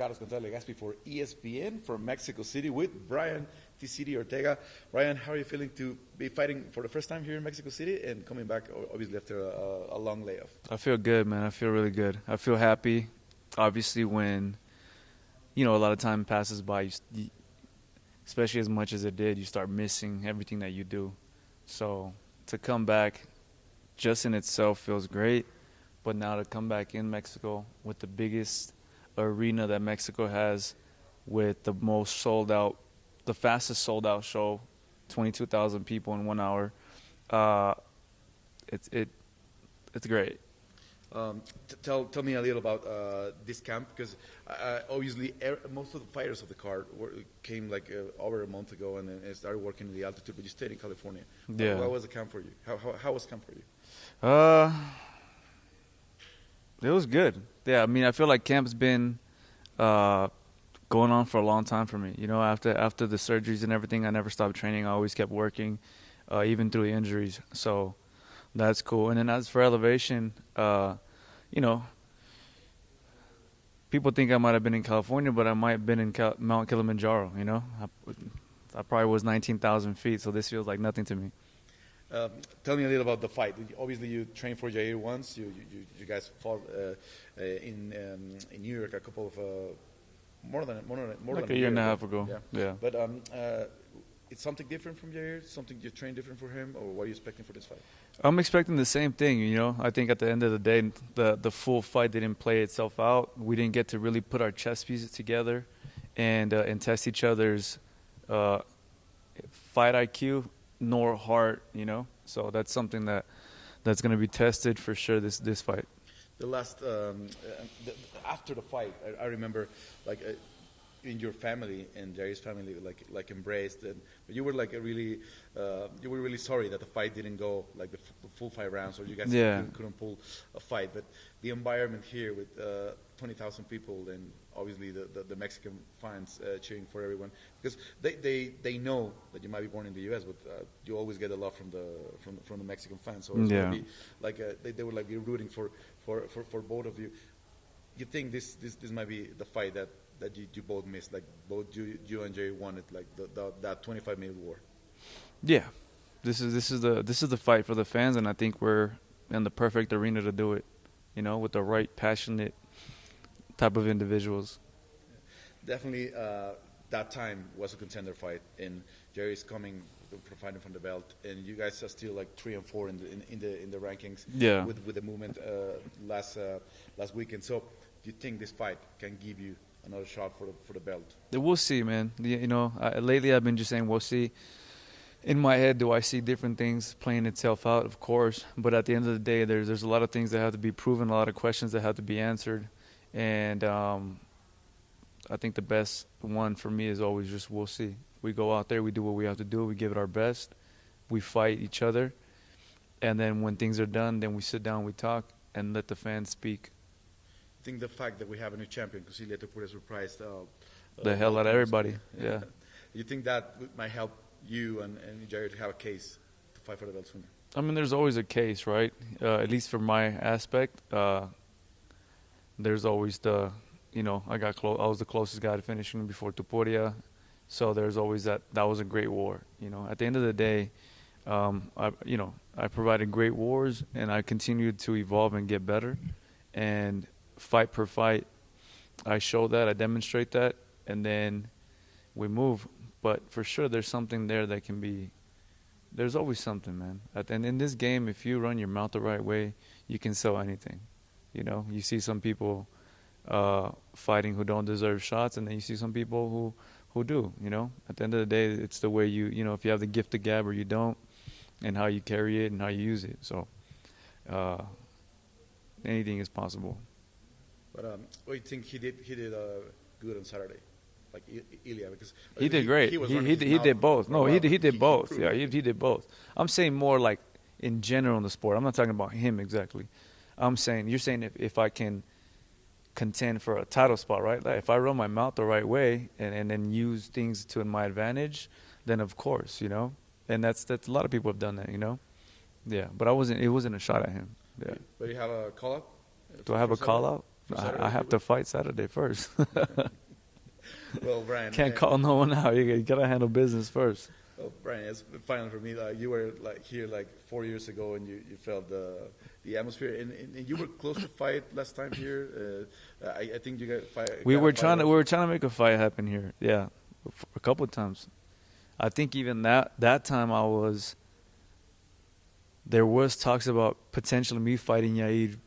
Contreras Legaspi for ESPN from Mexico City with Brian T. Ortega. Brian, how are you feeling to be fighting for the first time here in Mexico City and coming back, obviously, after a long layoff? I feel good, man. I feel really good. I feel happy. Obviously, when, a lot of time passes by, especially as much as it did, you start missing everything that you do. So to come back just in itself feels great. But now to come back in Mexico with the biggest arena that Mexico has, with the most sold out, the fastest sold out show, 22,000 people in 1 hour, it's great. Tell me a little about this camp, because obviously most of the fighters of the card came like over a month ago and then started working in the altitude, but you stayed in California. Yeah. How was the camp for you? How was camp for you? It was good. Yeah, I mean, I feel like camp's been going on for a long time for me. After the surgeries and everything, I never stopped training. I always kept working, even through the injuries. So that's cool. And then as for elevation, people think I might have been in California, but I might have been in Mount Kilimanjaro, I probably was 19,000 feet, so this feels like nothing to me. Tell me a little about the fight. Obviously, you trained for Yair once. You guys fought in New York a couple of more than a year and a half ago. Yeah. But it's something different from Yair. Something you trained different for him, or what are you expecting for this fight? I'm expecting the same thing. I think at the end of the day, the full fight didn't play itself out. We didn't get to really put our chess pieces together and test each other's fight IQ nor heart. So that's something that's going to be tested for sure this fight. The last after the fight, I remember in your family and Jair's family like embraced, and you were really sorry that the fight didn't go like the full 5 rounds, or you guys couldn't pull a fight. But the environment here with 20,000 people and obviously the Mexican fans cheering for everyone, because they know that you might be born in the U.S., but you always get a lot from the Mexican fans. So it's gonna be like they would be rooting for both of you. You think this might be the fight that you both missed, like both you and Jay wanted, like that 25-minute war? Yeah, this is the fight for the fans, and I think we're in the perfect arena to do it. With the right passionate type of individuals. Definitely, that time was a contender fight, and Jerry's coming fighting from the belt, and you guys are still like 3 and 4 in the rankings. Yeah. With the movement last weekend. So, do you think this fight can give you another shot for the belt? We'll see, man. Lately I've been just saying we'll see. In my head, do I see different things playing itself out? Of course, but at the end of the day, there's a lot of things that have to be proven, a lot of questions that have to be answered, and I think the best one for me is always just we'll see. We go out there, we do what we have to do, we give it our best, we fight each other, and then when things are done, then we sit down, we talk, and let the fans speak. I think the fact that we have a new champion, Cecilia Topura, surprised the hell out of everybody. Yeah. You think that might help you and Jair to have a case to fight for the belt sooner? I mean, there's always a case, right? At least for my aspect, there's always I was the closest guy to finishing before Topuria, so there's always that was a great war. At the end of the day, I provided great wars, and I continued to evolve and get better, and fight per fight, I show that, I demonstrate that, and then we move. But for sure, there's something there that can be. There's always something, man. And in this game, if you run your mouth the right way, you can sell anything. You see some people fighting who don't deserve shots, and then you see some people who do. At the end of the day, it's the way if you have the gift of gab or you don't, and how you carry it and how you use it. So anything is possible. But what do you think he did good on Saturday? Like Ilya, because he did great. He did both. No, he did both. Yeah, he did both. I'm saying more like in general in the sport. I'm not talking about him exactly. I'm saying you're saying if I can contend for a title spot, right? Like if I run my mouth the right way and then use things to my advantage, then of course, and that's a lot of people have done that, Yeah, but it wasn't a shot at him. Yeah. But you have a call out? Do I have a call out? I have to fight Saturday first. Well, Brian, can't call no one out. You gotta handle business first. Well, Brian, it's finally for me. Like, you were like here like 4 years ago, and you felt the atmosphere, and you were close to fight last time here. I think you got fight. We were trying to make a fight happen here. Yeah, a couple of times. I think even that time there was talks about potentially me fighting Yair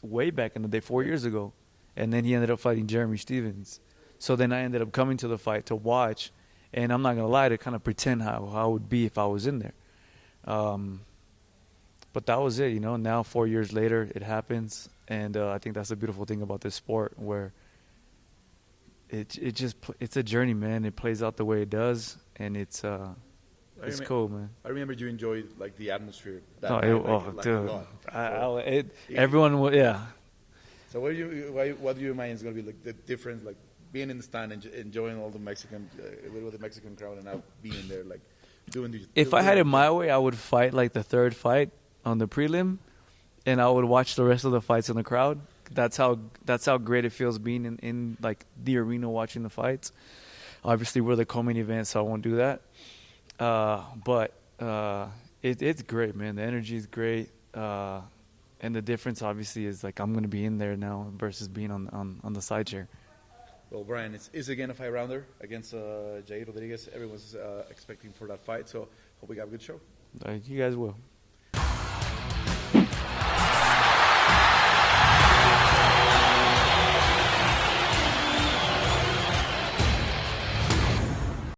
way back in the day, 4 years ago, and then he ended up fighting Jeremy Stevens. So then I ended up coming to the fight to watch, and I'm not gonna lie, to kind of pretend how I would be if I was in there. But that was it, you know. Now 4 years later, it happens, and I think that's the beautiful thing about this sport, where it's a journey, man. It plays out the way it does, and it's cool, man. I remember you enjoyed like the atmosphere. Dude, a lot. Everyone would, yeah. So what do you imagine is going to be like the difference, like being in the stand and enjoying all the Mexican, with the Mexican crowd, and now being there, like doing the. If I had it my way, I would fight like the third fight on the prelim, and I would watch the rest of the fights in the crowd. That's how great it feels being in like the arena watching the fights. Obviously, we're the co-main event, so I won't do that. But it's great, man. The energy is great, and the difference obviously is like I'm going to be in there now versus being on the side chair. Well, Brian, it's again a 5-rounder against Yair Rodríguez. Everyone's expecting for that fight, so hope we got a good show. You guys will.